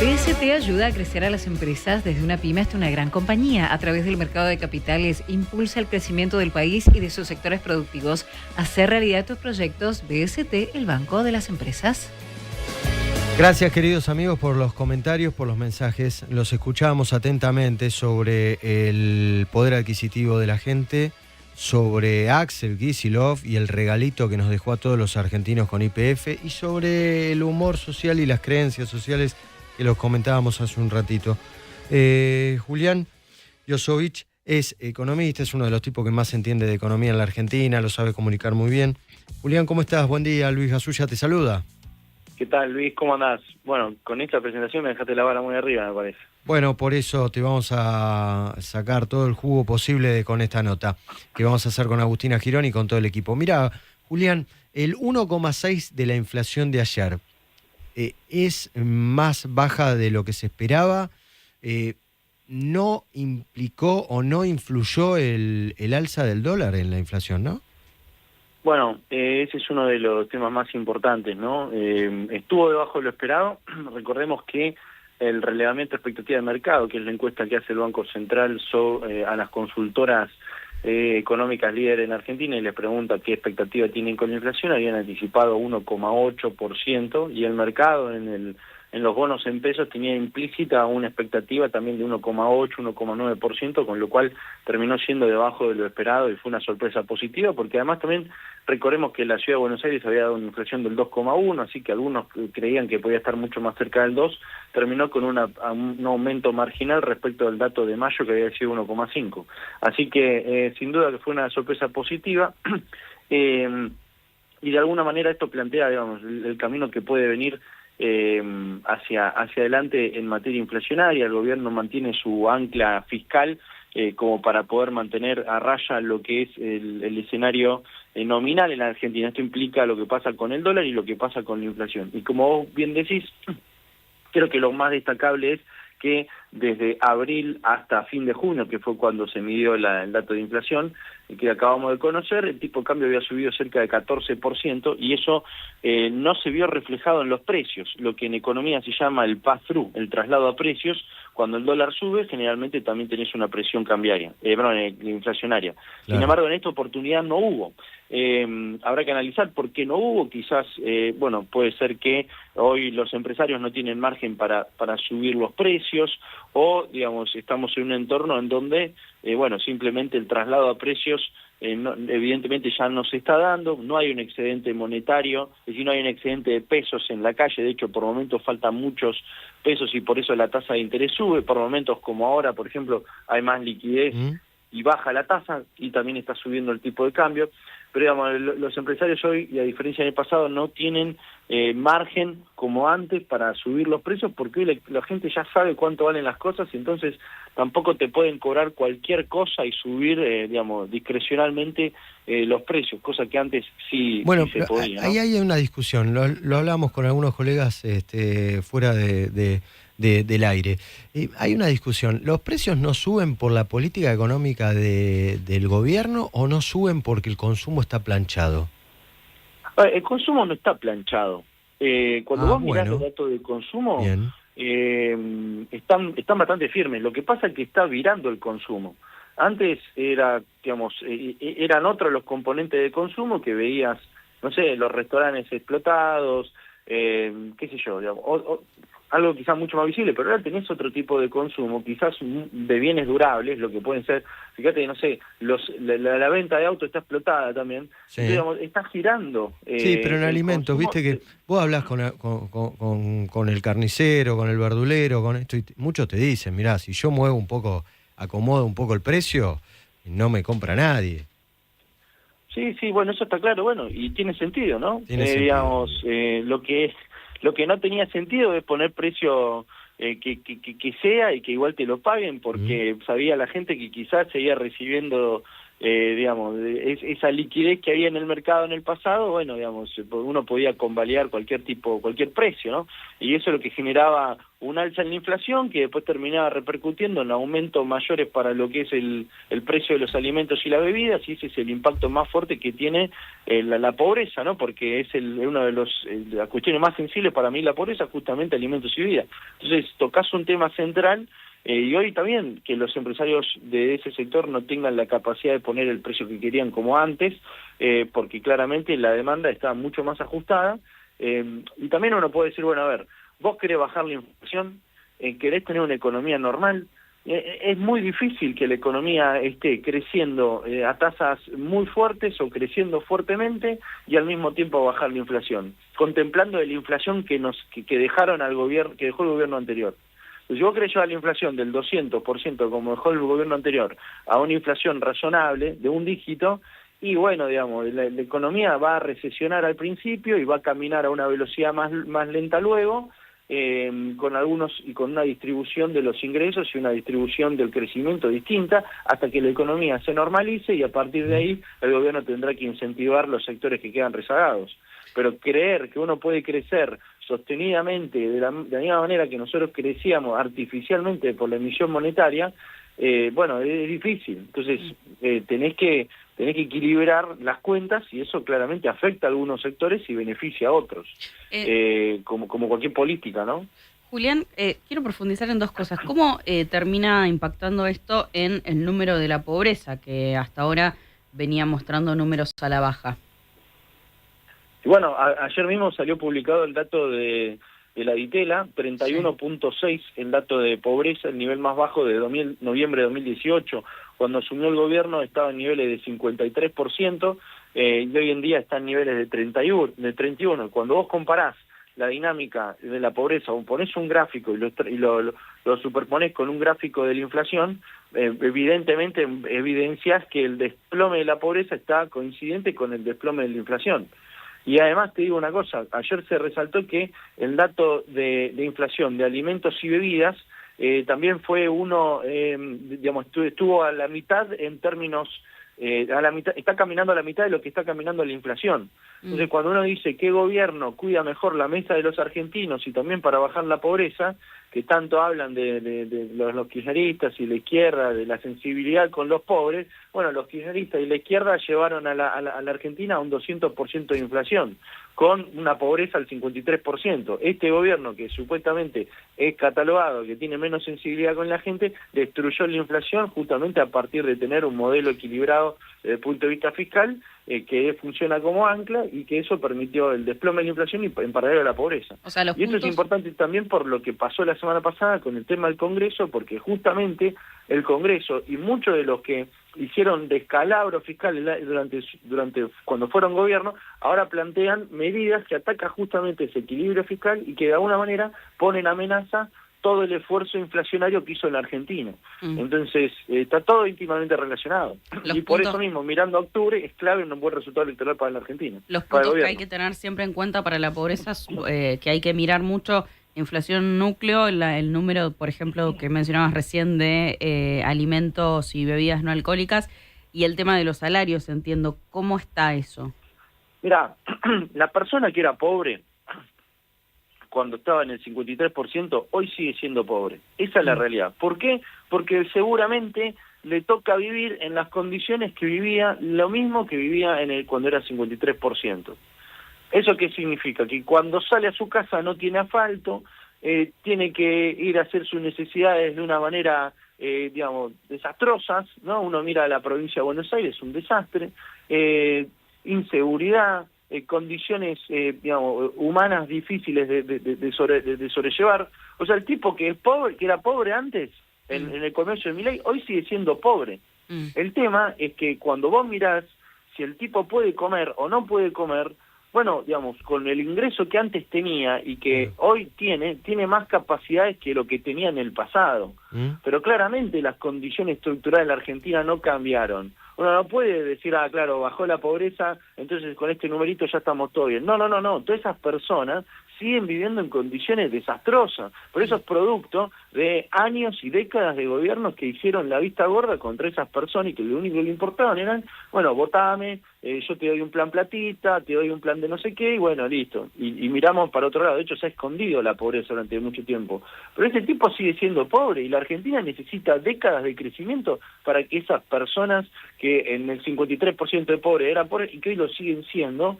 BST ayuda a crecer a las empresas desde una pyme hasta una gran compañía. A través del mercado de capitales impulsa el crecimiento del país y de sus sectores productivos. Hacer realidad tus proyectos. BST, el banco de las empresas. Gracias, queridos amigos, por los comentarios, por los mensajes. Los escuchamos atentamente sobre el poder adquisitivo de la gente, sobre Axel Kicillof y el regalito que nos dejó a todos los argentinos con YPF, y sobre el humor social y las creencias sociales que los comentábamos hace un ratito. Julián Josovich es economista, es uno de los tipos que más entiende de economía en la Argentina, lo sabe comunicar muy bien. Julián, ¿cómo estás? Buen día, Luis Gasulla te saluda. ¿Qué tal, Luis? ¿Cómo andás? Bueno, con esta presentación me dejaste la vara muy arriba, me parece. Bueno, por eso te vamos a sacar todo el jugo posible con esta nota que vamos a hacer con Agustina Girón y con todo el equipo. Mira, Julián, el 1,6 de la inflación de ayer es más baja de lo que se esperaba. No implicó o no influyó el alza del dólar en la inflación, ¿no? Bueno, ese es uno de los temas más importantes, ¿no? Estuvo debajo de lo esperado. Recordemos que el relevamiento de expectativa de mercado, que es la encuesta que hace el Banco Central a las consultoras económicas líderes en Argentina, y les pregunta qué expectativa tienen con la inflación, habían anticipado 1,8%, y el mercado en los bonos en pesos tenía implícita una expectativa también de 1,8, 1,9%, con lo cual terminó siendo debajo de lo esperado y fue una sorpresa positiva, porque además también recordemos que la Ciudad de Buenos Aires había dado una inflación del 2,1, así que algunos creían que podía estar mucho más cerca del 2, terminó con un aumento marginal respecto al dato de mayo, que había sido 1,5. Así que sin duda que fue una sorpresa positiva, y de alguna manera esto plantea, digamos, el camino que puede venir hacia adelante en materia inflacionaria. El gobierno mantiene su ancla fiscal como para poder mantener a raya lo que es el escenario nominal en la Argentina. Esto implica lo que pasa con el dólar y lo que pasa con la inflación. Y como vos bien decís, creo que lo más destacable es que desde abril hasta fin de junio, que fue cuando se midió el dato de inflación, que acabamos de conocer, el tipo de cambio había subido cerca de 14%, y eso no se vio reflejado en los precios, lo que en economía se llama el pass-through, el traslado a precios. Cuando el dólar sube, generalmente también tenés una presión cambiaria, inflacionaria. Claro. Sin embargo, en esta oportunidad no hubo. Habrá que analizar por qué no hubo. Quizás, puede ser que hoy los empresarios no tienen margen para subir los precios, o, digamos, estamos en un entorno en donde, simplemente el traslado a precios evidentemente ya no se está dando, no hay un excedente monetario, es decir, no hay un excedente de pesos en la calle. De hecho, por momentos faltan muchos pesos y por eso la tasa de interés sube. Por momentos como ahora, por ejemplo, hay más liquidez y baja la tasa, y también está subiendo el tipo de cambio. Pero digamos, los empresarios hoy, y a diferencia del pasado, no tienen margen como antes para subir los precios, porque hoy la gente ya sabe cuánto valen las cosas, y entonces tampoco te pueden cobrar cualquier cosa y subir, discrecionalmente los precios, cosa que antes sí se podía, ¿no? Ahí hay una discusión, lo hablamos con algunos colegas fuera del aire. Hay una discusión, ¿los precios no suben por la política económica del gobierno o no suben porque el consumo está planchado? El consumo no está planchado. Cuando vos mirás los datos de consumo, están bastante firmes. Lo que pasa es que está virando el consumo. Antes eran otros los componentes de consumo que veías, no sé, los restaurantes explotados, qué sé yo, digamos, algo quizás mucho más visible, pero ahora tenés otro tipo de consumo, quizás de bienes durables, lo que pueden ser, fíjate, no sé, la venta de autos está explotada también, sí. Entonces, digamos, está girando. Sí, pero en alimentos, viste que vos hablas con el carnicero, con el verdulero, con esto, y muchos te dicen, mirá, si yo muevo un poco, acomodo un poco el precio, no me compra nadie. Sí, bueno, eso está claro, y tiene sentido, ¿no? Tiene sentido. Digamos, lo que no tenía sentido es poner precio que sea y que igual te lo paguen, porque sabía la gente que quizás seguía recibiendo digamos, esa liquidez que había en el mercado en el pasado, bueno, digamos, uno podía convalidar cualquier precio, ¿no? Y eso es lo que generaba un alza en la inflación, que después terminaba repercutiendo en aumentos mayores para lo que es el precio de los alimentos y las bebidas, y ese es el impacto más fuerte que tiene la pobreza, ¿no? Porque es una de las cuestiones más sensibles para mí, la pobreza, justamente alimentos y bebidas. Entonces, tocas un tema central. Y hoy también que los empresarios de ese sector no tengan la capacidad de poner el precio que querían como antes, porque claramente la demanda está mucho más ajustada, y también uno puede decir, bueno, a ver, vos querés bajar la inflación, querés tener una economía normal, es muy difícil que la economía esté creciendo a tasas muy fuertes o creciendo fuertemente y al mismo tiempo bajar la inflación, contemplando la inflación que dejaron al gobierno, que dejó el gobierno anterior. Si vos querés llevar la inflación del 200%, como dejó el gobierno anterior, a una inflación razonable de un dígito, y bueno, digamos, la economía va a recesionar al principio y va a caminar a una velocidad más lenta luego, con una distribución de los ingresos y una distribución del crecimiento distinta, hasta que la economía se normalice, y a partir de ahí el gobierno tendrá que incentivar los sectores que quedan rezagados. Pero creer que uno puede crecer sostenidamente de la misma manera que nosotros crecíamos artificialmente por la emisión monetaria, bueno, es difícil. Entonces, tenés que equilibrar las cuentas, y eso claramente afecta a algunos sectores y beneficia a otros, como cualquier política, ¿no? Julián, quiero profundizar en dos cosas. ¿Cómo termina impactando esto en el número de la pobreza, que hasta ahora venía mostrando números a la baja? Y bueno, ayer mismo salió publicado el dato de la Ditela, 31.6 el dato de pobreza, el nivel más bajo de noviembre de 2018. Cuando asumió el gobierno estaba en niveles de 53%, y hoy en día está en niveles de 31. Cuando vos comparás la dinámica de la pobreza, o ponés un gráfico y lo superponés con un gráfico de la inflación, evidentemente evidencias que el desplome de la pobreza está coincidente con el desplome de la inflación. Y además te digo una cosa, ayer se resaltó que el dato de inflación de alimentos y bebidas también fue digamos, estuvo a la mitad en términos, está caminando a la mitad de lo que está caminando la inflación. Entonces, cuando uno dice qué gobierno cuida mejor la mesa de los argentinos y también para bajar la pobreza, que tanto hablan de los kirchneristas y la izquierda, de la sensibilidad con los pobres, bueno, los kirchneristas y la izquierda llevaron a la Argentina a un 200% de inflación, con una pobreza al 53%. Este gobierno, que supuestamente es catalogado, que tiene menos sensibilidad con la gente, destruyó la inflación justamente a partir de tener un modelo equilibrado desde el punto de vista fiscal, que funciona como ancla, y que eso permitió el desplome de la inflación y en paralelo a la pobreza. O sea, y esto es importante también por lo que pasó la semana pasada con el tema del Congreso, porque justamente el Congreso y muchos de los que hicieron descalabro fiscal durante cuando fueron gobierno, ahora plantean medidas que atacan justamente ese equilibrio fiscal y que de alguna manera ponen amenaza todo el esfuerzo inflacionario que hizo en la Argentina. Entonces, está todo íntimamente relacionado. Y por eso mismo, mirando a octubre, es clave un buen resultado electoral para la Argentina. Los puntos que hay que tener siempre en cuenta para la pobreza, que hay que mirar mucho: inflación núcleo, el número, por ejemplo, que mencionabas recién de alimentos y bebidas no alcohólicas, y el tema de los salarios, entiendo. ¿Cómo está eso? Mira, la persona que era pobre cuando estaba en el 53%, hoy sigue siendo pobre. Esa es la realidad. ¿Por qué? Porque seguramente le toca vivir en las condiciones que vivía, lo mismo que vivía cuando era 53%. ¿Eso qué significa? Que cuando sale a su casa no tiene asfalto, tiene que ir a hacer sus necesidades de una manera, digamos, desastrosas, ¿no? Uno mira a la provincia de Buenos Aires, un desastre, inseguridad, condiciones, digamos, humanas difíciles de sobrellevar. O sea, el tipo que es pobre, que era pobre antes, en el comercio de Milei, hoy sigue siendo pobre. El tema es que cuando vos mirás si el tipo puede comer o no puede comer, bueno, digamos, con el ingreso que antes tenía y que hoy tiene más capacidades que lo que tenía en el pasado. Pero claramente las condiciones estructurales de la Argentina no cambiaron. Uno no puede decir, claro, bajó la pobreza, entonces con este numerito ya estamos todos bien. No. Todas esas personas siguen viviendo en condiciones desastrosas. Por eso es producto de años y décadas de gobiernos que hicieron la vista gorda contra esas personas y que lo único que le importaban eran, bueno, votame, yo te doy un plan platita, te doy un plan de no sé qué, y bueno, listo. Y miramos para otro lado. De hecho, se ha escondido la pobreza durante mucho tiempo. Pero ese tipo sigue siendo pobre y la Argentina necesita décadas de crecimiento para que esas personas que en el 53% de pobres eran pobres y que hoy lo siguen siendo,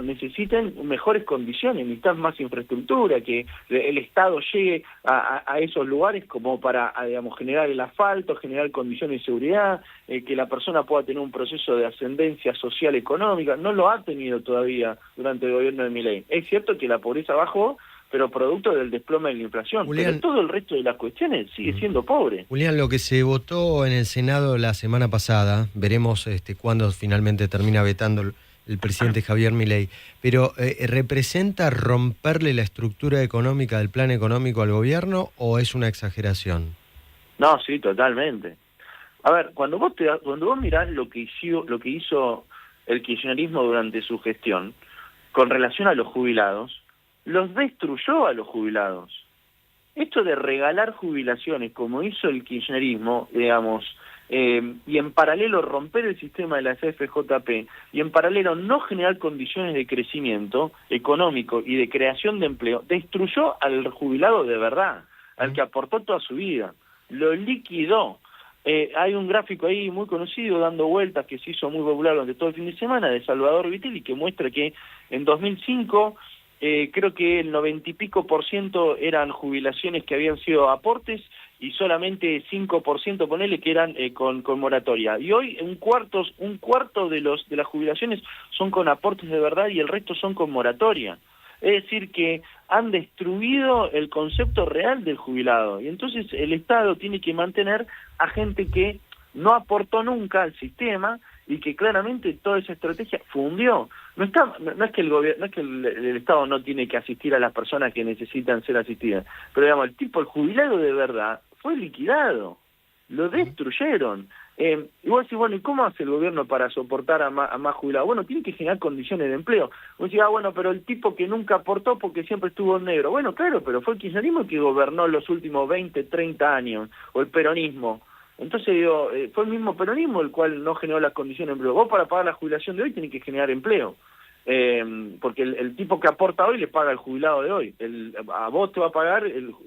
necesiten mejores condiciones, necesitan más infraestructura, que el Estado llegue a esos lugares como para, generar el asfalto, generar condiciones de seguridad, que la persona pueda tener un proceso de ascendencia social económica. No lo ha tenido todavía durante el gobierno de Milei. Es cierto que la pobreza bajó, pero producto del desplome de la inflación. Julián, pero todo el resto de las cuestiones sigue siendo pobre. Julián, lo que se votó en el Senado la semana pasada, veremos cuándo finalmente termina vetando el presidente Javier Milei, pero ¿representa romperle la estructura económica del plan económico al gobierno o es una exageración? No, sí, totalmente. A ver, cuando vos mirás lo que hizo el kirchnerismo durante su gestión con relación a los jubilados, los destruyó a los jubilados. Esto de regalar jubilaciones, como hizo el kirchnerismo, y en paralelo romper el sistema de la CFJP, y en paralelo no generar condiciones de crecimiento económico y de creación de empleo, destruyó al jubilado de verdad, al que aportó toda su vida, lo liquidó. Hay un gráfico ahí muy conocido dando vueltas que se hizo muy popular durante todo el fin de semana de Salvador Vitelli, que muestra que en 2005 creo que el 90 y pico % eran jubilaciones que habían sido aportes y solamente 5%, ponele, que eran con moratoria. Y hoy un cuarto de las jubilaciones son con aportes de verdad y el resto son con moratoria. Es decir, que han destruido el concepto real del jubilado. Y entonces el Estado tiene que mantener a gente que no aportó nunca al sistema y que claramente toda esa estrategia fundió. No es que el Estado no tiene que asistir a las personas que necesitan ser asistidas, pero el jubilado de verdad fue liquidado, lo destruyeron. Y vos decís, bueno, ¿y cómo hace el gobierno para soportar a más jubilados? Bueno, tiene que generar condiciones de empleo. Vos decís, bueno, pero el tipo que nunca aportó porque siempre estuvo en negro. Bueno, claro, pero fue el kirchnerismo que gobernó los últimos 20, 30 años, o el peronismo. Entonces, fue el mismo peronismo el cual no generó las condiciones de empleo. Vos para pagar la jubilación de hoy tenés que generar empleo. Porque el tipo que aporta hoy le paga al jubilado de hoy. A vos te va a pagar,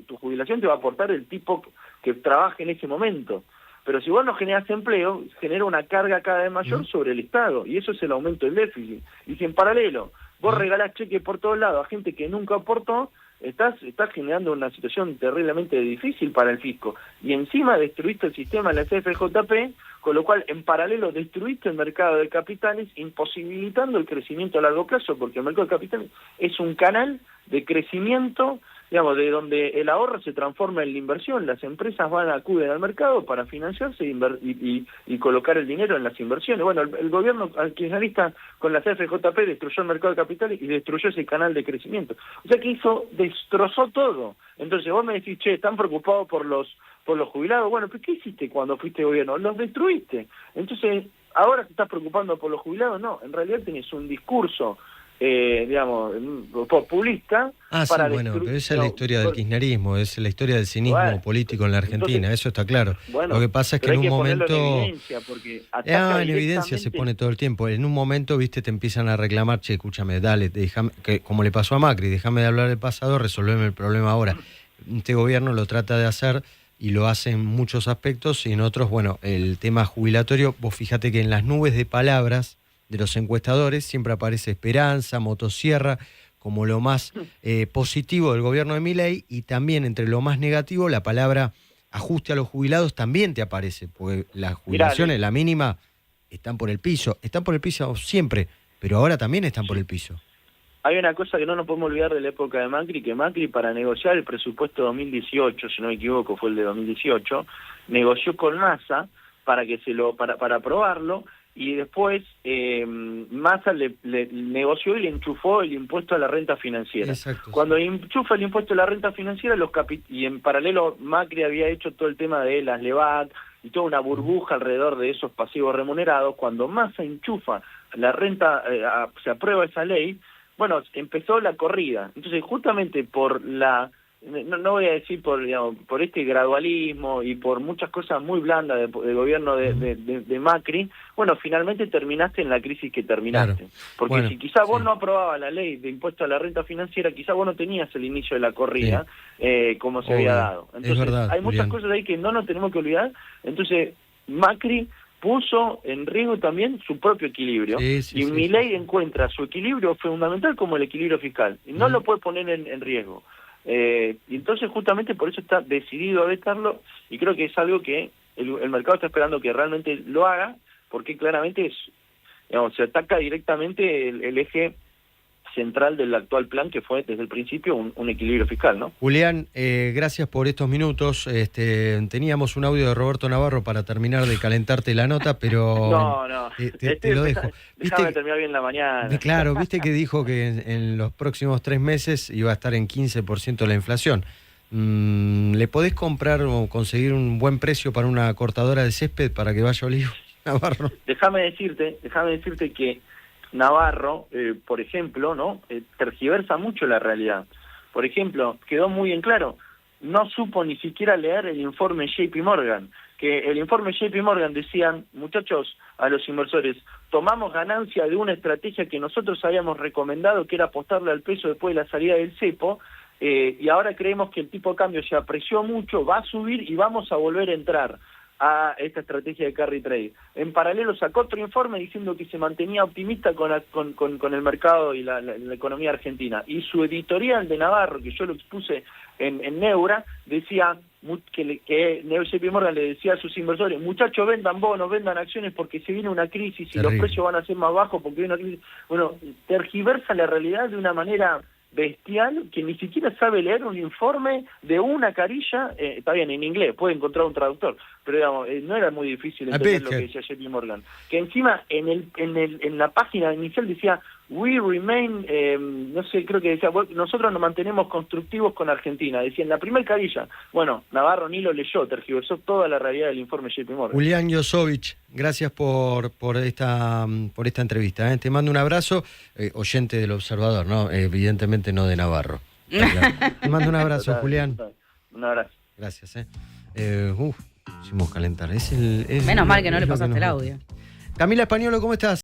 tu jubilación te va a aportar el tipo que trabaje en ese momento. Pero si vos no generás empleo, genera una carga cada vez mayor sobre el Estado, y eso es el aumento del déficit. Y si en paralelo vos regalás cheques por todos lados a gente que nunca aportó, estás generando una situación terriblemente difícil para el fisco. Y encima destruiste el sistema de la CFJP, con lo cual en paralelo destruiste el mercado de capitales, imposibilitando el crecimiento a largo plazo, porque el mercado de capitales es un canal de crecimiento, de donde el ahorro se transforma en la inversión. Las empresas acuden al mercado para financiarse y colocar el dinero en las inversiones. Bueno, el gobierno kirchnerista con la CFJP destruyó el mercado de capitales y destruyó ese canal de crecimiento. O sea que destrozó todo. Entonces vos me decís, están preocupados por los jubilados. Bueno, ¿pero qué hiciste cuando fuiste gobierno? Los destruiste. Entonces, ¿ahora te estás preocupando por los jubilados? No, en realidad tenés un discurso populista para bueno, pero esa es la historia del kirchnerismo, es la historia del cinismo político en la Argentina, entonces, eso está claro. Lo que pasa es que en un momento en evidencia se pone todo el tiempo. En un momento, te empiezan a reclamar, escúchame, dale, déjame, que como le pasó a Macri, déjame de hablar del pasado, resolveme el problema ahora. Este gobierno lo trata de hacer y lo hace en muchos aspectos, y en otros, el tema jubilatorio, vos fíjate que en las nubes de palabras de los encuestadores siempre aparece esperanza, motosierra, como lo más positivo del gobierno de Milei, y también entre lo más negativo la palabra ajuste a los jubilados también te aparece, porque las jubilaciones, la mínima, están por el piso siempre, pero ahora también están por el piso. Hay una cosa que no nos podemos olvidar de la época de Macri, que Macri, para negociar el presupuesto 2018, si no me equivoco fue el de 2018, negoció con Massa para aprobarlo, y después Massa le negoció y le enchufó el impuesto a la renta financiera. Exacto, Cuando enchufa el impuesto a la renta financiera, y en paralelo Macri había hecho todo el tema de las LEVAT, y toda una burbuja alrededor de esos pasivos remunerados. Cuando Massa enchufa la renta, se aprueba esa ley, bueno, empezó la corrida. Entonces, justamente por no voy a decir por este gradualismo y por muchas cosas muy blandas del gobierno de Macri, bueno, finalmente terminaste en la crisis que terminaste. Claro. Porque bueno, si quizá vos no aprobabas la ley de impuesto a la renta financiera, quizá vos no tenías el inicio de la corrida como se había dado. Entonces, verdad, hay muchas Julián. cosas ahí que no nos tenemos que olvidar. Entonces, Macri puso en riesgo también su propio equilibrio, y Milei encuentra su equilibrio fundamental como el equilibrio fiscal, y no lo puede poner en riesgo. Y entonces justamente por eso está decidido a vetarlo, y creo que es algo que el mercado está esperando que realmente lo haga, porque claramente se ataca directamente el eje central del actual plan, que fue desde el principio un equilibrio fiscal, ¿no? Julián, gracias por estos minutos. Teníamos un audio de Roberto Navarro para terminar de calentarte la nota, pero no. Te lo dejo. Déjame terminar bien la mañana. Claro, viste que dijo que en los próximos 3 meses iba a estar en 15% la inflación. ¿Le podés comprar o conseguir un buen precio para una cortadora de césped para que vaya a Olivo, Navarro? Déjame decirte que Navarro, por ejemplo, ¿no? Tergiversa mucho la realidad. Por ejemplo, quedó muy en claro, no supo ni siquiera leer el informe JP Morgan, que el informe JP Morgan decían, muchachos, a los inversores, tomamos ganancia de una estrategia que nosotros habíamos recomendado, que era apostarle al peso después de la salida del cepo, y ahora creemos que el tipo de cambio se apreció mucho, va a subir y vamos a volver a entrar a esta estrategia de carry trade. En paralelo sacó otro informe diciendo que se mantenía optimista con el mercado y la economía argentina. Y su editorial de Navarro, que yo lo expuse en Neura, decía que JP Morgan le decía a sus inversores, muchachos, vendan bonos, vendan acciones porque se viene una crisis y los precios van a ser más bajos porque viene una crisis. Bueno, tergiversa la realidad de una manera bestial, que ni siquiera sabe leer un informe de una carilla, está bien, en inglés, puede encontrar un traductor, pero digamos, no era muy difícil entender lo que decía JP Morgan. Que encima en la página inicial decía, we remain, no sé, creo que decía, nosotros nos mantenemos constructivos con Argentina, decía en la primera carilla. Bueno, Navarro ni lo leyó, tergiversó toda la realidad del informe JP Morgan. Julián Josovich, gracias por esta entrevista. Te mando un abrazo, oyente del Observador, ¿no? Evidentemente no de Navarro. Te mando un abrazo, Julián. Un abrazo. Gracias. Hicimos calentar. Menos mal que no le pasaste el audio. Camila Españolo, ¿cómo estás?